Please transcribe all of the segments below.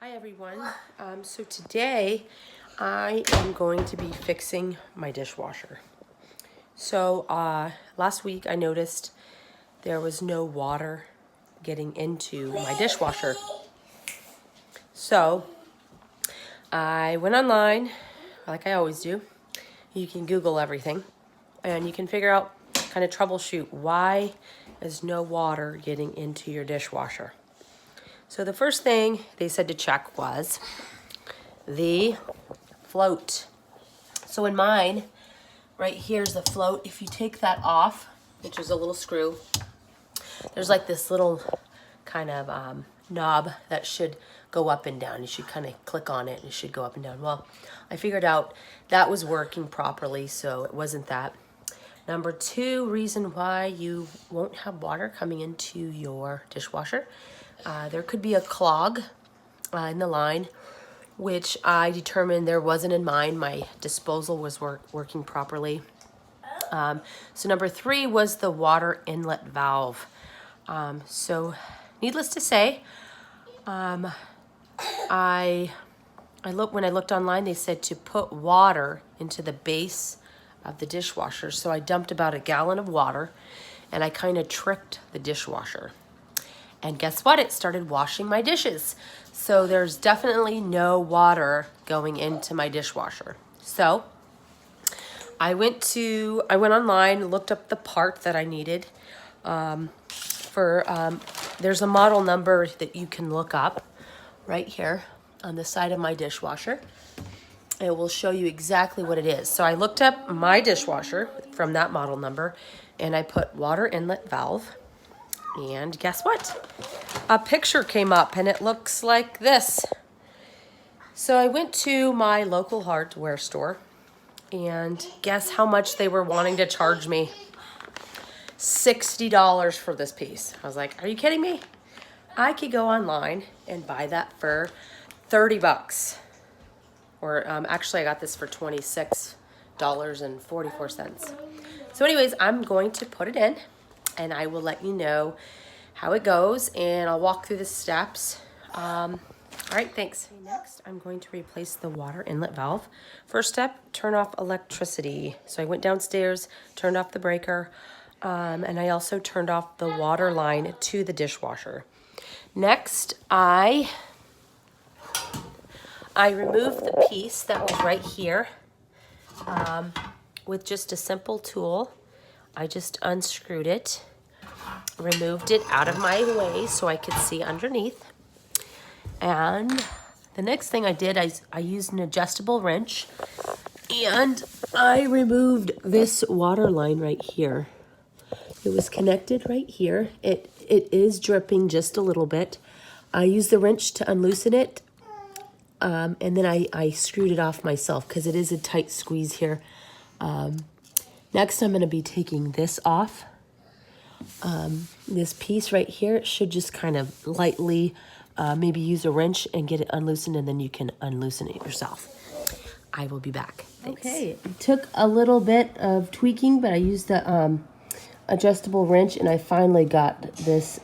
Hi everyone. So today I am going to be fixing my dishwasher. So last week I noticed there was no water getting into my dishwasher. So I went online, like I always do. You can Google everything and you can figure out, kind of troubleshoot, why is no water getting into your dishwasher. So the first thing they said to check was the float. So in mine, right here's the float. If you take that off, which is a little screw, there's like this little kind of knob that should go up and down. You should kind of click on it and it should go up and down. Well, I figured out that was working properly, so it wasn't that. Number two reason why you won't have water coming into your dishwasher, there could be a clog in the line, which I determined there wasn't in mine. My disposal was working properly. So number three was the water inlet valve. So needless to say, when I looked online, they said to put water into the base of the dishwasher. So I dumped about 1 gallon of water and I kind of tricked the dishwasher. And guess what? It started washing my dishes. So there's definitely no water going into my dishwasher. So I went online, looked up the part that I needed. There's a model number that you can look up right here on the side of my dishwasher. It will show you exactly what it is. So I looked up my dishwasher from that model number and I put water inlet valve. And guess what? A picture came up and it looks like this. So I went to my local hardware store and guess how much they were wanting to charge me? $60 for this piece. I was like, are you kidding me? I could go online and buy that for 30 bucks. Or actually I got this for $26.44. So anyways, I'm going to put it in and I will let you know how it goes and I'll walk through the steps. All right, thanks. Okay, next, I'm going to replace the water inlet valve. First step, turn off electricity. So I went downstairs, turned off the breaker, and I also turned off the water line to the dishwasher. Next, I removed the piece that was right here with just a simple tool. I just unscrewed it, removed it out of my way so I could see underneath. And the next thing I did, I used an adjustable wrench and I removed this water line right here. It was connected right here. It is dripping just a little bit. I used the wrench to unloosen it. And then I screwed it off myself because it is a tight squeeze here. Next, I'm going to be taking this off. This piece right here, it should just kind of lightly maybe use a wrench and get it unloosened, and then you can unloosen it yourself. I will be back. Thanks. Okay, it took a little bit of tweaking, but I used the adjustable wrench, and I finally got this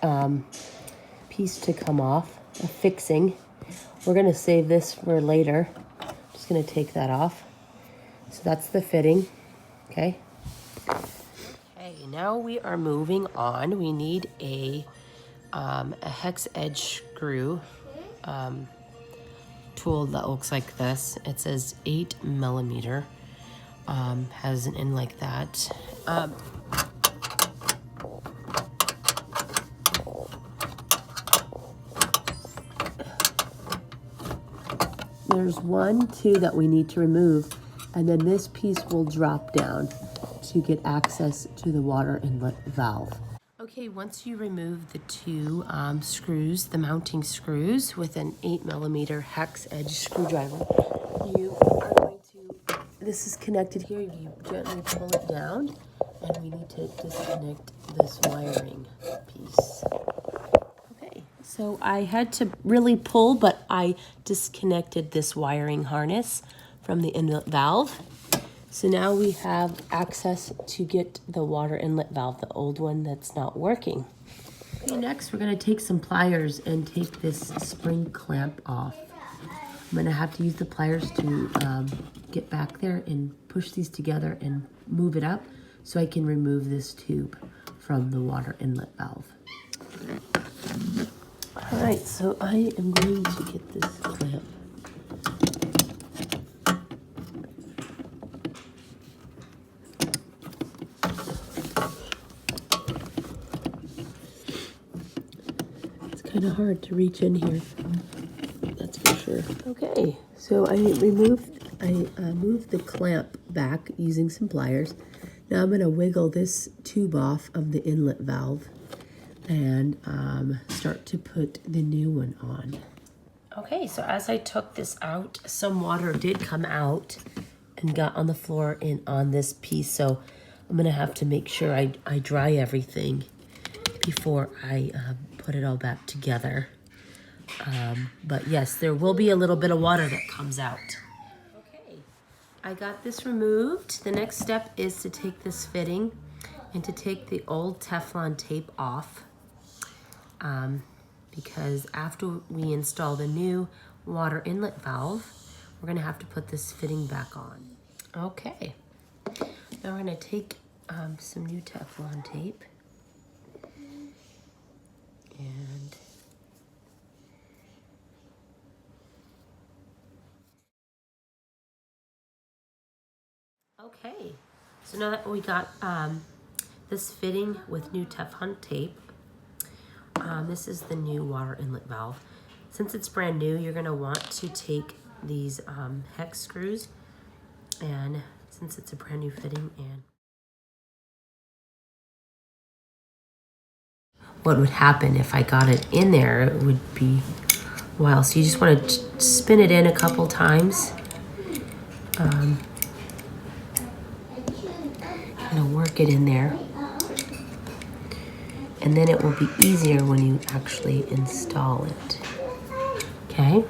piece to come off, fixing. We're going to save this for later. I'm just going to take that off. So that's the fitting. Okay. Okay, now we are moving on. We need a hex edge screw tool that looks like this. It says 8 millimeter. Has an end like that. There's 1, 2 that we need to remove, and then this piece will drop down to get access to the water inlet valve. Okay, once you remove the 2 screws, the mounting screws with an 8 millimeter hex edge screwdriver, you are going to, this is connected here, you gently pull it down, and we need to disconnect this wiring piece. So I had to really pull, but I disconnected this wiring harness from the inlet valve. So now we have access to get the water inlet valve, the old one that's not working. Okay, next we're going to take some pliers and take this spring clamp off. I'm gonna have to use the pliers to get back there and push these together and move it up so I can remove this tube from the water inlet valve. All right, so I am going to get this clamp. It's kind of hard to reach in here, that's for sure. Okay, so I moved the clamp back using some pliers. Now I'm gonna wiggle this tube off of the inlet valve and start to put the new one on. Okay, so as I took this out, some water did come out and got on the floor and on this piece, so I'm gonna have to make sure I dry everything before I put it all back together. But yes, there will be a little bit of water that comes out. Okay, I got this removed. The next step is to take this fitting and to take the old Teflon tape off. Because after we install the new water inlet valve, we're gonna have to put this fitting back on. Okay, now we're gonna take some new Teflon tape and okay, so now that we got this fitting with new Teflon tape, this is the new water inlet valve. Since it's brand new, you're gonna want to take these hex screws, and since it's a brand new fitting, and what would happen if I got it in there, it would be a while. So you just want to spin it in a couple times. Kind of work it in there. And then it will be easier when you actually install it. Okay?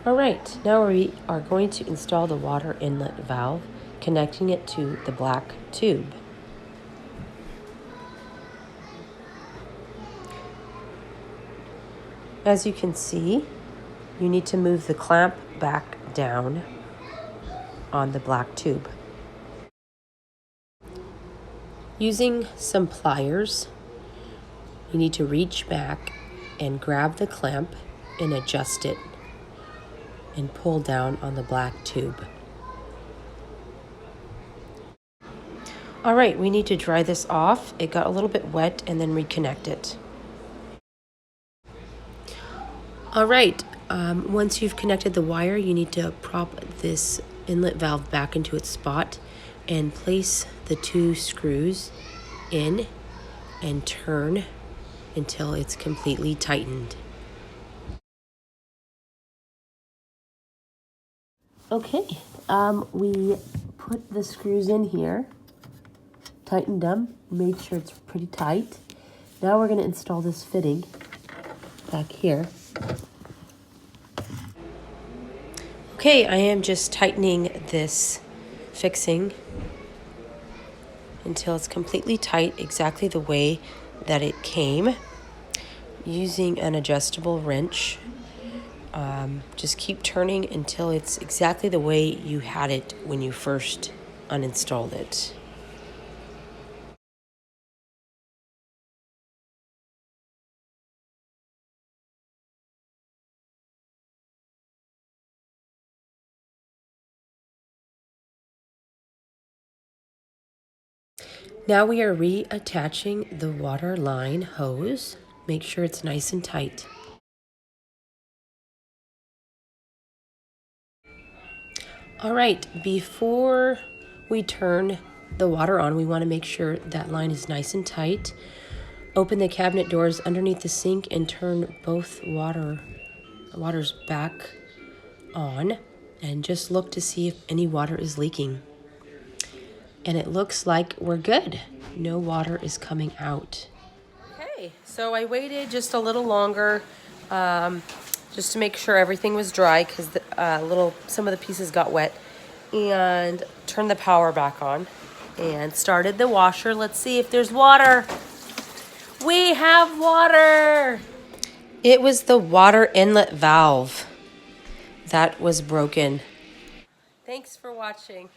All right, now we are going to install the water inlet valve, connecting it to the black tube. As you can see, you need to move the clamp back down on the black tube. Using some pliers, you need to reach back and grab the clamp and adjust it and pull down on the black tube. All right, we need to dry this off. It got a little bit wet, and then reconnect it. All right, once you've connected the wire, you need to prop this inlet valve back into its spot and place the two screws in and turn until it's completely tightened. Okay, we put the screws in here, tightened them, made sure it's pretty tight. Now we're going to install this fitting back here. Okay, I am just tightening this fixing until it's completely tight, exactly the way that it came, using an adjustable wrench. Just keep turning until it's exactly the way you had it when you first uninstalled it. Now we are reattaching the water line hose. Make sure it's nice and tight. All right, before we turn the water on, we want to make sure that line is nice and tight. Open the cabinet doors underneath the sink and turn both waters back on, and just look to see if any water is leaking. And it looks like we're good. No water is coming out. Okay, so I waited just a little longer just to make sure everything was dry, because some of the pieces got wet, and turned the power back on and started the washer. Let's see if there's water. We have water. It was the water inlet valve that was broken. Thanks for watching.